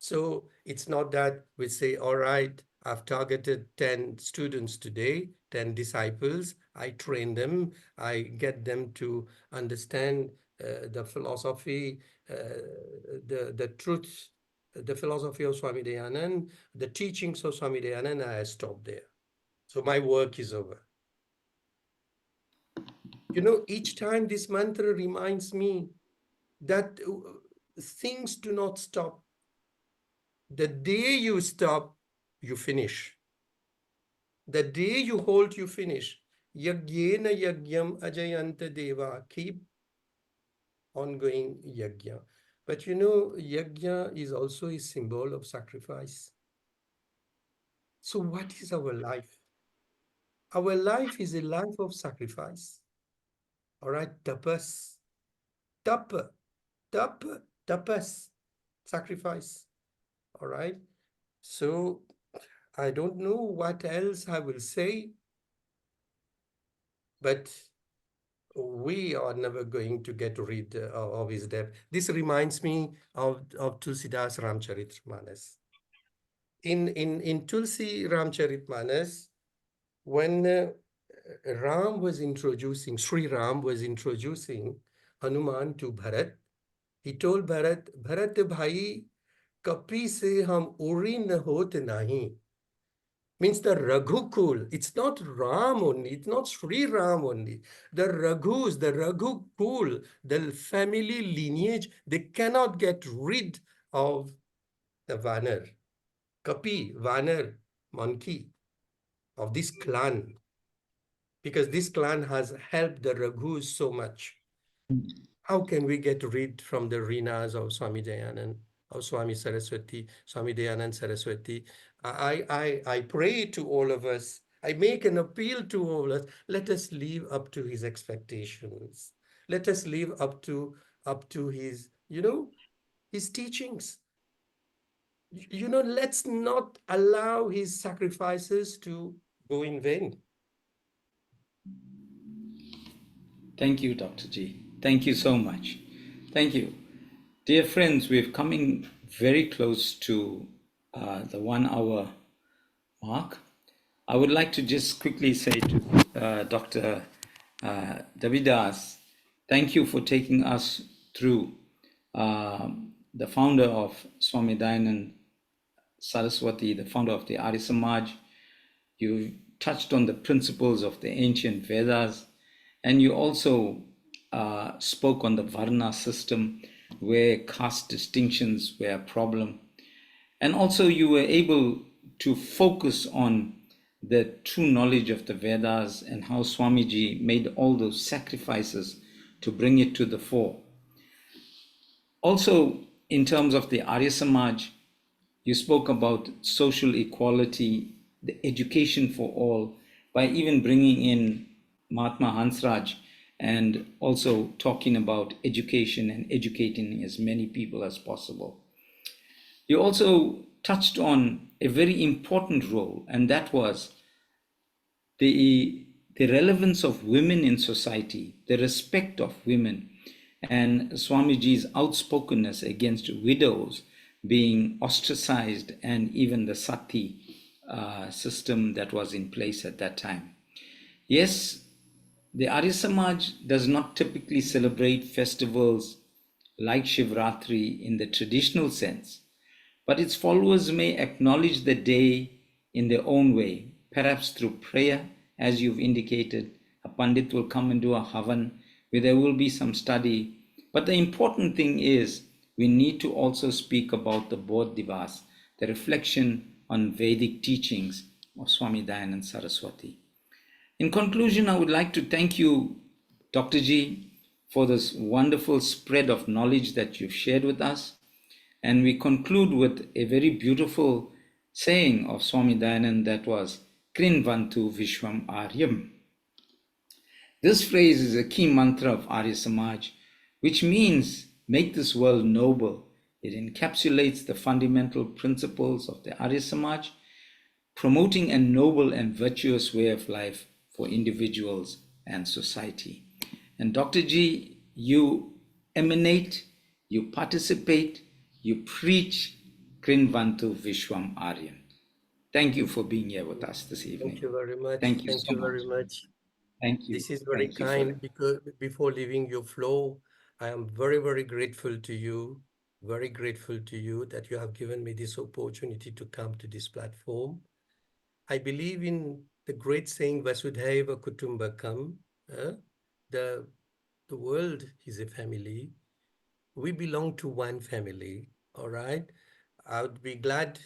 So it's not that we say, all right, I've targeted 10 students today, 10 disciples. I train them. I get them to understand the philosophy, the truth, the philosophy of Swami Dayanand, the teachings of Swami Dayanand. I stop there. So my work is over. Each time this mantra reminds me that things do not stop. The day you stop, you finish. The day you hold, you finish. Yagyena yagyam ajayanta deva. Keep ongoing yagya. But yagya is also a symbol of sacrifice. So what is our life? Our life is a life of sacrifice. All right, tapas. Tapa, tapas. Sacrifice. All right. So I don't know what else I will say, but we are never going to get rid of his death. This reminds me of Tulsidas Ramcharitmanas. In Tulsi Ramcharitmanas, when Sri Ram was introducing Hanuman to Bharat, he told Bharat, Bharat bhai, kapi se hum uri na hot nahi. Means the Raghukul, it's not Ram only, it's not Sri Ram only. The Raghus, the Raghukul, the family lineage, they cannot get rid of the Vanar, Kapi, Vanar, monkey, of this clan, because this clan has helped the Raghus so much. How can we get rid from the Rinas of Swami Dayanand, of Swami Saraswati, Swami Dayanand Saraswati? I pray to all of us. I make an appeal to all of us. Let us live up to his expectations. Let us live up to his, his teachings. Let's not allow his sacrifices to go in vain. Thank you, Dr. G. Thank you so much. Thank you. Dear friends, we're coming very close to the 1 hour mark. I would like to just quickly say to Dr. Davidas, thank you for taking us through the founder of Swami Dayanand Saraswati, the founder of the Arya Samaj. You touched on the principles of the ancient Vedas, and you also spoke on the Varna system, where caste distinctions were a problem. And also you were able to focus on the true knowledge of the Vedas and how Swamiji made all those sacrifices to bring it to the fore. Also, in terms of the Arya Samaj, you spoke about social equality, the education for all, by even bringing in Mahatma Hansraj and also talking about education and educating as many people as possible. You also touched on a very important role, and that was the relevance of women in society, the respect of women, and Swamiji's outspokenness against widows being ostracized, and even the sati system that was in place at that time. Yes, the Arya Samaj does not typically celebrate festivals like Shivaratri in the traditional sense, but its followers may acknowledge the day in their own way, perhaps through prayer, as you've indicated. A Pandit will come and do a Havan, where there will be some study. But the important thing is, we need to also speak about the Bodh Divas, the reflection on Vedic teachings of Swami Dayanand Saraswati. In conclusion, I would like to thank you, Dr. Ji, for this wonderful spread of knowledge that you've shared with us. And we conclude with a very beautiful saying of Swami Dayanand, that was Krinvantu Vishwam Aryam. This phrase is a key mantra of Arya Samaj, which means make this world noble. It encapsulates the fundamental principles of the Arya Samaj, promoting a noble and virtuous way of life for individuals and society. And Dr. Ji, you emanate, you participate, you preach Krinvantu Vishwam Aryan. Thank you for being here with us this evening. Thank you very much. Thank you Thank so you much. very much. Thank you. This is very Thank you kind, because before leaving your flow, I am very, very grateful to you, that you have given me this opportunity to come to this platform. I believe in the great saying, Vasudhaiva Kutumbakam. The world is a family. We belong to one family, all right? I would be glad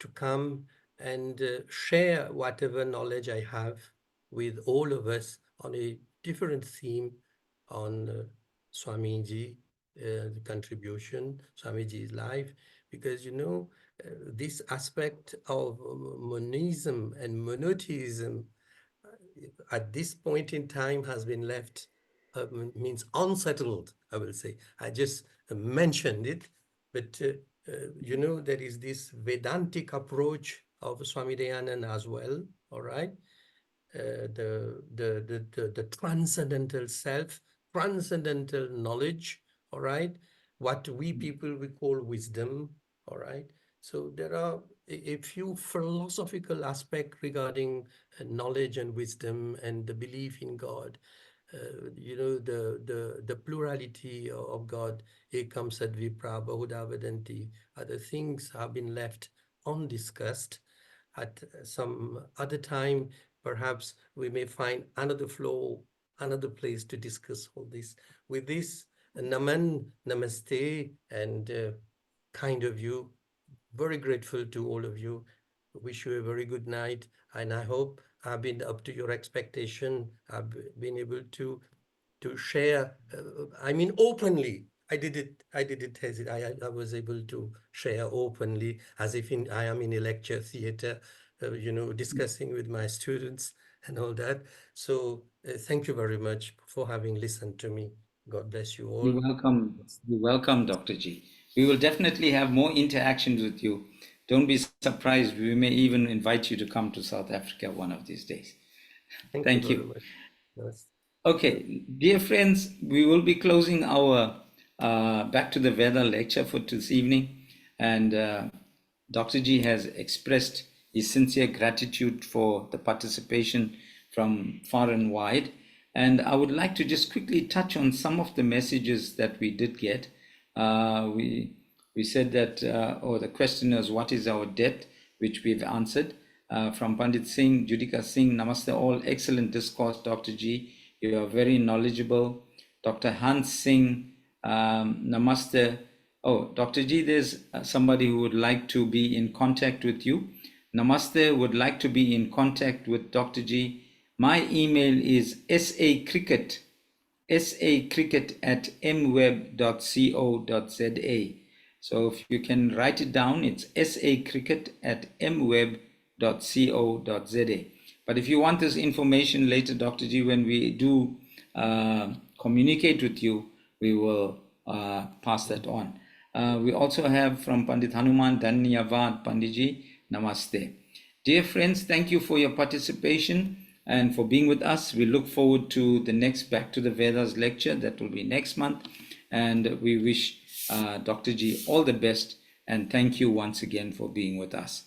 to come and share whatever knowledge I have with all of us on a different theme on Swamiji, the contribution, Swamiji's life, because, you know, this aspect of monism and monotheism at this point in time has been left, means unsettled, I will say. I just mentioned it, but you know, there is this Vedantic approach of Swami Dayanand as well, all right? The transcendental self, transcendental knowledge, all right? What we people we call wisdom, all right? So there are a few philosophical aspects regarding knowledge and wisdom and the belief in God. You know, the plurality of God, ekam sadvipra bahuda vadanti, other things have been left undiscussed. At some other time, perhaps we may find another flow, another place to discuss all this. With this, naman, namaste, and kind of you, very grateful to all of you. Wish you a very good night, and I hope I've been up to your expectation. I've been able to share. I mean, openly. I didn't hesitate. I was able to share openly, as if I am in a lecture theater, you know, discussing with my students and all that. So thank you very much for having listened to me. God bless you all. You're welcome. You're welcome, Dr. G. We will definitely have more interactions with you. Don't be surprised. We may even invite you to come to South Africa one of these days. Thank you. you. Very much. Yes. Okay, dear friends, we will be closing our Back to the Veda lecture for this evening. And Dr. G has expressed his sincere gratitude for the participation from far and wide. And I would like to just quickly touch on some of the messages that we did get. We We said that, or the question was, what is our debt, which we've answered. From Pandit Singh, Judika Singh, Namaste all, excellent discourse, Dr. G. You are very knowledgeable. Dr. Hans Singh, Namaste. Oh, Dr. G, there's somebody who would like to be in contact with you. Namaste would like to be in contact with Dr. G. My email is sacricket@mweb.co.za. So if you can write it down, it's sacricket@mweb.co.za. But if you want this information later, Dr. G, when we do communicate with you, we will pass that on. We also have from Pandit Hanuman, Dhanyavad Panditji, Namaste. Dear friends, thank you for your participation and for being with us. We look forward to the next Back to the Vedas lecture that will be next month. And we wish Dr. G all the best, and thank you once again for being with us.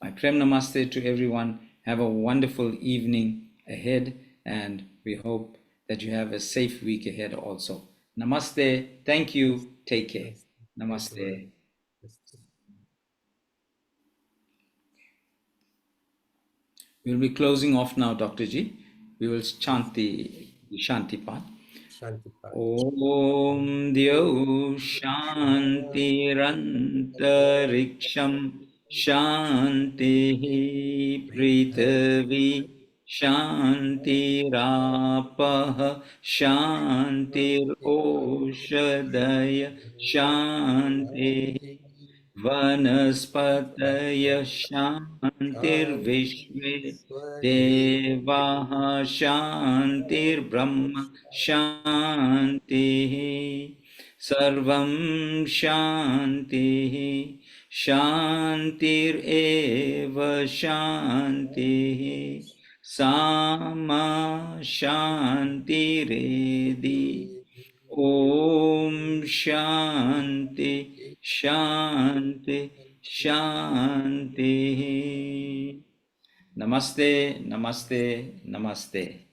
My Prem Namaste to everyone. Have a wonderful evening ahead, and we hope that you have a safe week ahead also. Namaste. Thank you. Take care. Namaste. We'll be closing off now, Dr. G. We will chant the Shanti Path. Om Dhyau Shantirantariksham Shanti Prithvi Shantirapah Shantir Oshadaya Shanti Vanaspataya Shantirvishve Devaha Shantir Brahma Shanti Sarvam Shanti Shantir Eva Shanti Sama Shanti Redi Om Shanti Shanti Shanti. Namaste, Namaste, Namaste.